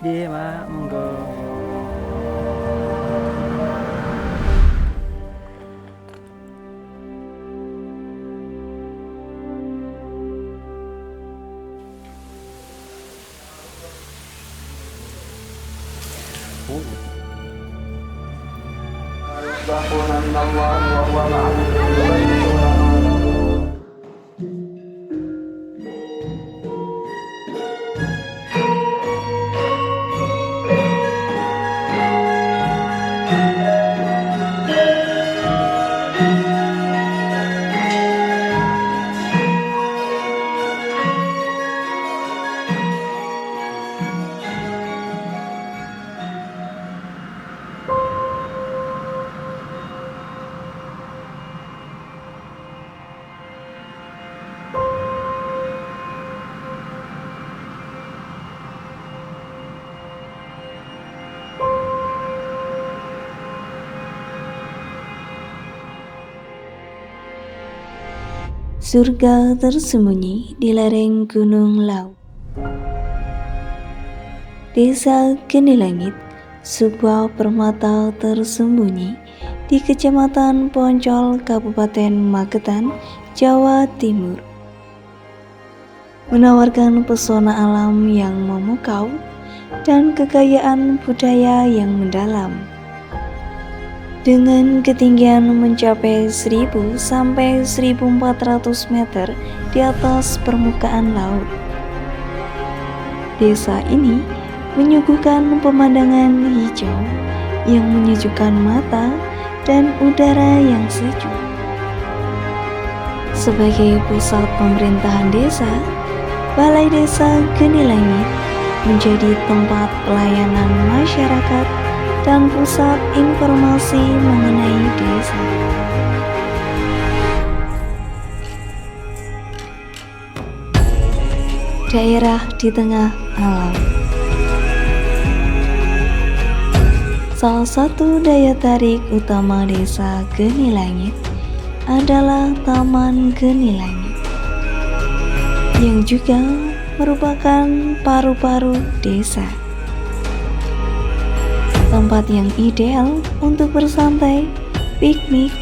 Iya, Mak, monggo. Surga tersembunyi di lereng Gunung Lau. Desa Geni Langit, sebuah permata tersembunyi di Kecamatan Poncol, Kabupaten Magetan, Jawa Timur. Menawarkan pesona alam yang memukau dan kekayaan budaya yang mendalam. Dengan ketinggian mencapai 1000 sampai 1400 meter di atas permukaan laut. Desa ini menyuguhkan pemandangan hijau yang menyejukkan mata dan udara yang sejuk. Sebagai pusat pemerintahan desa, Balai Desa Geni Langit menjadi tempat pelayanan masyarakat dan pusat informasi mengenai desa. Daerah di tengah alam. Salah satu daya tarik utama Desa Geni Langit adalah Taman Geni Langit, yang juga merupakan paru-paru desa. Tempat yang ideal untuk bersantai, piknik,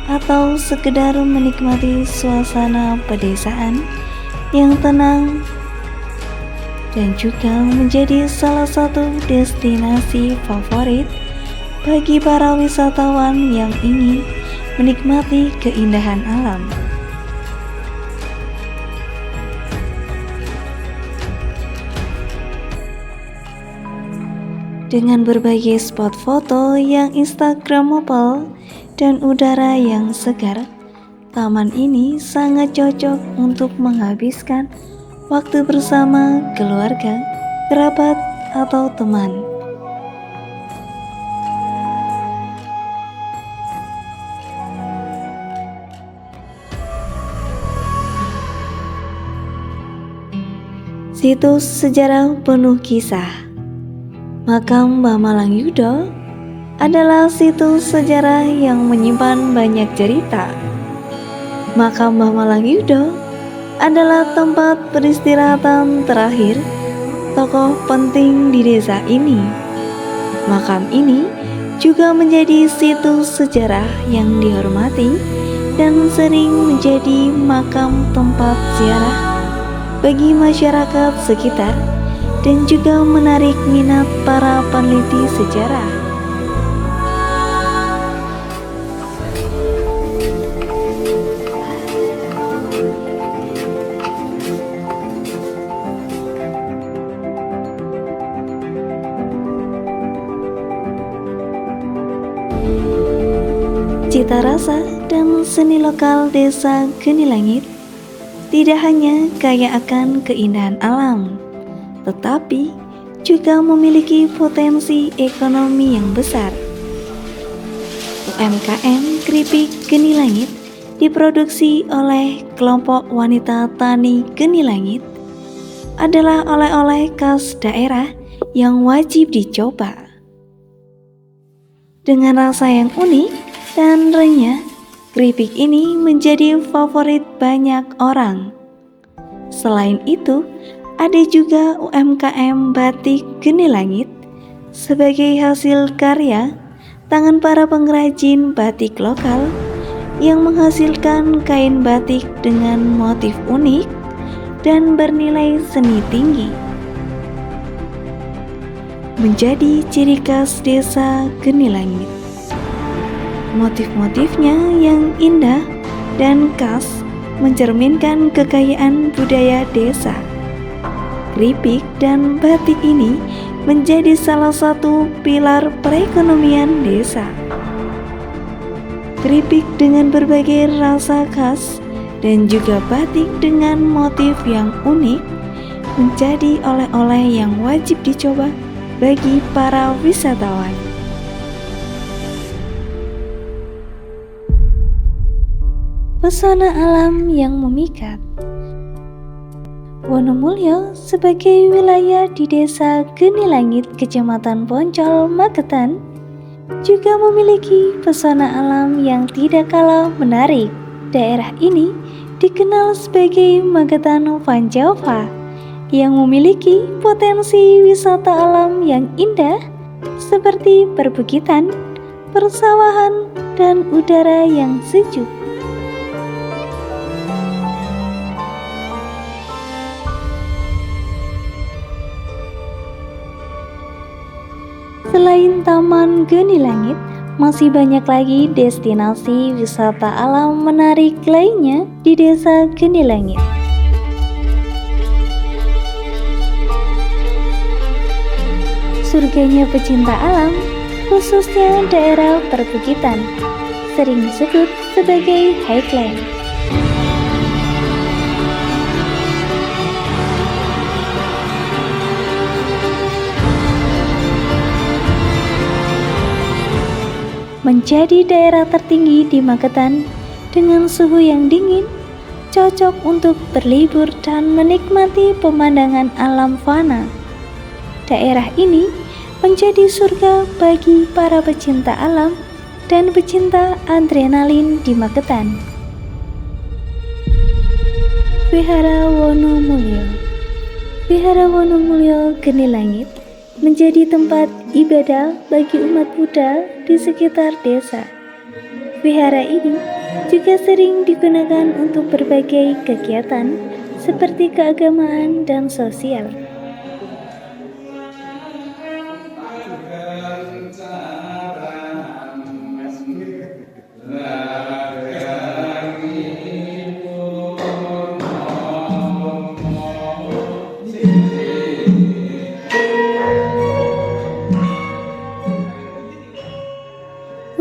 atau sekedar menikmati suasana pedesaan yang tenang, dan juga menjadi salah satu destinasi favorit bagi para wisatawan yang ingin menikmati keindahan alam. Dengan berbagai spot foto yang instagramable dan udara yang segar, taman ini sangat cocok untuk menghabiskan waktu bersama keluarga, kerabat, atau teman. Situs sejarah penuh kisah. Makam Mbah Malang Yudo adalah situs sejarah yang menyimpan banyak cerita. Makam Mbah Malang Yudo adalah tempat peristirahatan terakhir tokoh penting di desa ini. Makam ini juga menjadi situs sejarah yang dihormati dan sering menjadi makam tempat ziarah bagi masyarakat sekitar, dan juga menarik minat para peneliti sejarah. Cita rasa dan seni lokal Desa Geni Langit tidak hanya kaya akan keindahan alam, tetapi juga memiliki potensi ekonomi yang besar. UMKM keripik Geni Langit diproduksi oleh kelompok wanita tani Geni Langit adalah oleh-oleh khas daerah yang wajib dicoba. Dengan rasa yang unik dan renyah, keripik ini menjadi favorit banyak orang. Selain itu, Ada juga UMKM batik Geni Langit sebagai hasil karya tangan para pengrajin batik lokal yang menghasilkan kain batik dengan motif unik dan bernilai seni tinggi. Menjadi ciri khas desa Geni Langit. Motif-motifnya yang indah dan khas mencerminkan kekayaan budaya desa. Keripik dan batik ini menjadi salah satu pilar perekonomian desa. Keripik dengan berbagai rasa khas dan juga batik dengan motif yang unik menjadi oleh-oleh yang wajib dicoba bagi para wisatawan. Pesona alam yang memikat. Wonomulyo sebagai wilayah di desa Geni Langit, Kecamatan Poncol, Magetan, juga memiliki pesona alam yang tidak kalah menarik. Daerah ini dikenal sebagai Magetan Vanjava yang memiliki potensi wisata alam yang indah seperti perbukitan, persawahan, dan udara yang sejuk. Selain Taman Geni Langit, masih banyak lagi destinasi wisata alam menarik lainnya di Desa Geni Langit. Surganya pecinta alam, khususnya daerah perbukitan, sering disebut sebagai highland. Menjadi daerah tertinggi di Magetan dengan suhu yang dingin, cocok untuk berlibur dan menikmati pemandangan alam fana. Daerah ini menjadi surga bagi para pecinta alam dan pecinta adrenalin di Magetan. Wihara Wonomulyo. Wihara Wonomulyo Geni Langit menjadi tempat ibadah bagi umat Buddha di sekitar desa. Wihara ini juga sering digunakan untuk berbagai kegiatan seperti keagamaan dan sosial.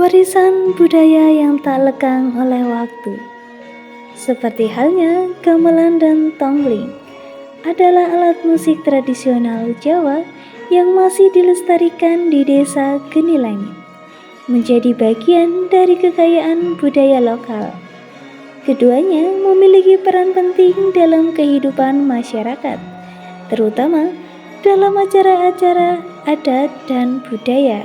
Warisan budaya yang tak lekang oleh waktu, seperti halnya gamelan dan tongling, adalah alat musik tradisional Jawa yang masih dilestarikan di Desa Geni Langit, menjadi bagian dari kekayaan budaya lokal. Keduanya memiliki peran penting dalam kehidupan masyarakat, terutama dalam acara-acara adat dan budaya.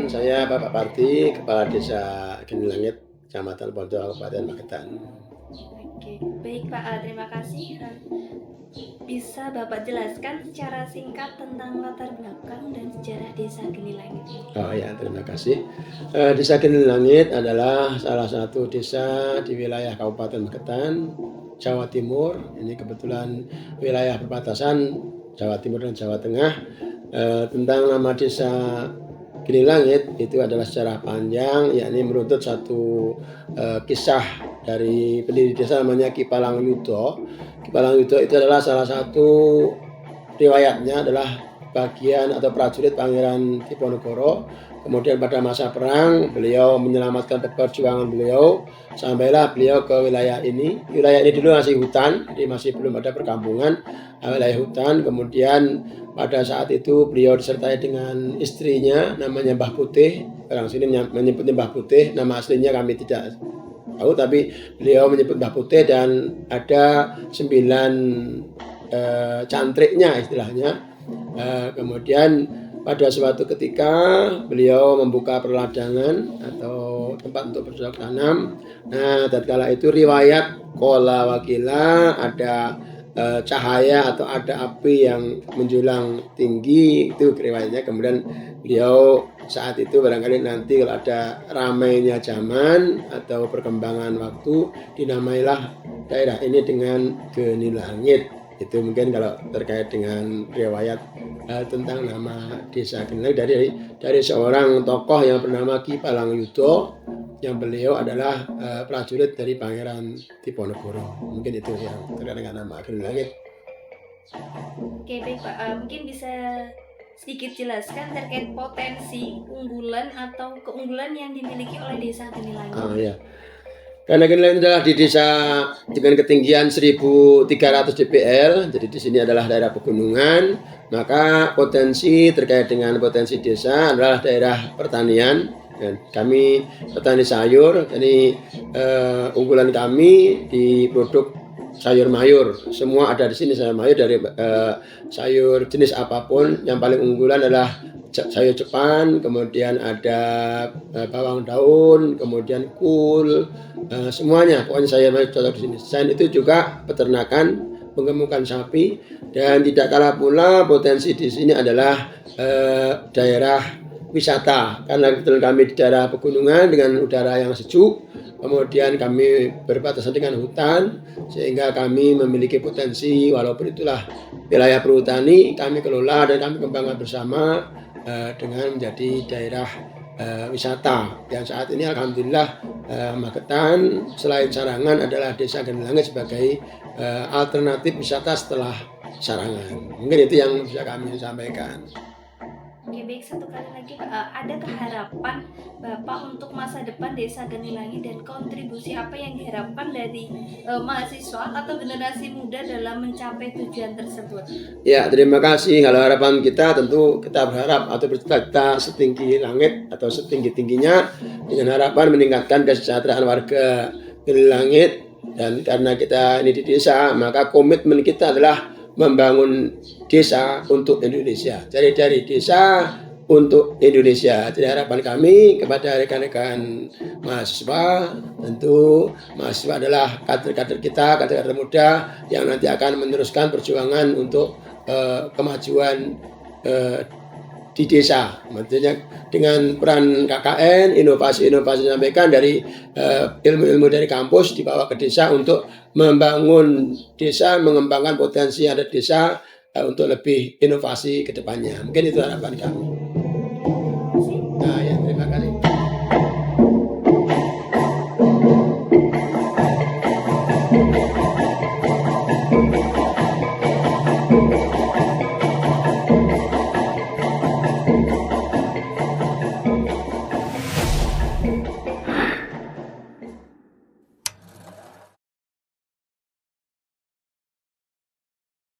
Saya Bapak Parti, Kepala Desa Geni Langit, Kecamatan Poncol, Kabupaten Magetan. Oke, baik Pak, terima kasih. bisa Bapak jelaskan secara singkat tentang latar belakang dan sejarah Desa Geni Langit ini? Oh ya, terima kasih. Desa Geni Langit adalah salah satu desa di wilayah Kabupaten Magetan, Jawa Timur. Ini kebetulan wilayah perbatasan Jawa Timur dan Jawa Tengah. Tentang nama desa Geni Langit itu adalah sejarah panjang, yakni meruntut satu kisah dari pendiri desa namanya Ki Palang Yudo. Ki Palang Yudo itu adalah salah satu riwayatnya adalah bagian atau prajurit Pangeran Diponegoro. Kemudian pada masa perang beliau menyelamatkan perjuangan beliau, sampailah beliau ke wilayah ini. Wilayah ini dulu masih hutan, jadi masih belum ada perkampungan, wilayah hutan. Kemudian pada saat itu beliau disertai dengan istrinya namanya Mbah Putih. Orang sini menyebutnya Mbah Putih, nama aslinya kami tidak tahu, tapi beliau menyebut Mbah Putih dan ada 9 cantriknya istilahnya. Kemudian pada suatu ketika beliau membuka perladangan atau tempat untuk bercocok tanam. Nah, tatkala itu riwayat kola wakila ada cahaya atau ada api yang menjulang tinggi, itu riwayatnya. Kemudian beliau saat itu barangkali nanti kalau ada ramainya zaman atau perkembangan waktu, dinamailah daerah ini dengan Geni Langit. Itu mungkin kalau terkait dengan riwayat tentang nama desa Geni Langit dari seorang tokoh yang bernama Ki Palang Yudo, yang beliau adalah prajurit dari Pangeran Diponegoro. Mungkin itu yang terkait dengan nama Geni Langit. Oke, baik Pak. Mungkin bisa sedikit jelaskan terkait potensi unggulan atau keunggulan yang dimiliki oleh Desa Geni Langit. Ya. Karena Geni Langit adalah di desa dengan ketinggian 1.300 dpl, jadi di sini adalah daerah pegunungan, maka potensi terkait dengan potensi desa adalah daerah pertanian. Dan kami petani sayur, jadi unggulan kami di produk sayur mayur. Semua ada di sini sayur mayur, dari sayur jenis apapun. Yang paling unggulan adalah sayur Jepang, kemudian ada bawang daun, kemudian kul, semuanya. Pokoknya sayur mayur cocok di sini. Selain itu juga peternakan, menggemukkan sapi, dan tidak kalah pula potensi di sini adalah daerah wisata, karena kebetulan kami di daerah pegunungan dengan udara yang sejuk, kemudian kami berbatasan dengan hutan, sehingga kami memiliki potensi. Walaupun itulah wilayah perhutani, kami kelola dan kami kembangkan bersama dengan menjadi daerah wisata. Yang saat ini alhamdulillah Magetan selain Sarangan adalah Desa Geni Langit sebagai alternatif wisata setelah Sarangan. Mungkin itu yang bisa kami sampaikan. Oke, baik, satu kali lagi Pak, adakah harapan Bapak untuk masa depan Desa Geni Langit dan kontribusi apa yang diharapkan dari mahasiswa atau generasi muda dalam mencapai tujuan tersebut? Ya, terima kasih. Kalau harapan kita tentu kita berharap atau bercita-cita setinggi langit atau setinggi-tingginya dengan harapan meningkatkan kesejahteraan warga Geni Langit. Dan karena kita ini di desa, maka komitmen kita adalah membangun desa untuk Indonesia. Jadi dari desa untuk Indonesia. Jadi harapan kami kepada rekan-rekan mahasiswa, tentu mahasiswa adalah kader-kader kita, kader-kader muda yang nanti akan meneruskan perjuangan untuk kemajuan di desa. Maksudnya dengan peran KKN, inovasi-inovasi disampaikan dari ilmu-ilmu dari kampus dibawa ke desa untuk membangun desa, mengembangkan potensi yang ada di desa untuk lebih inovasi ke depannya. Mungkin itu harapan kami.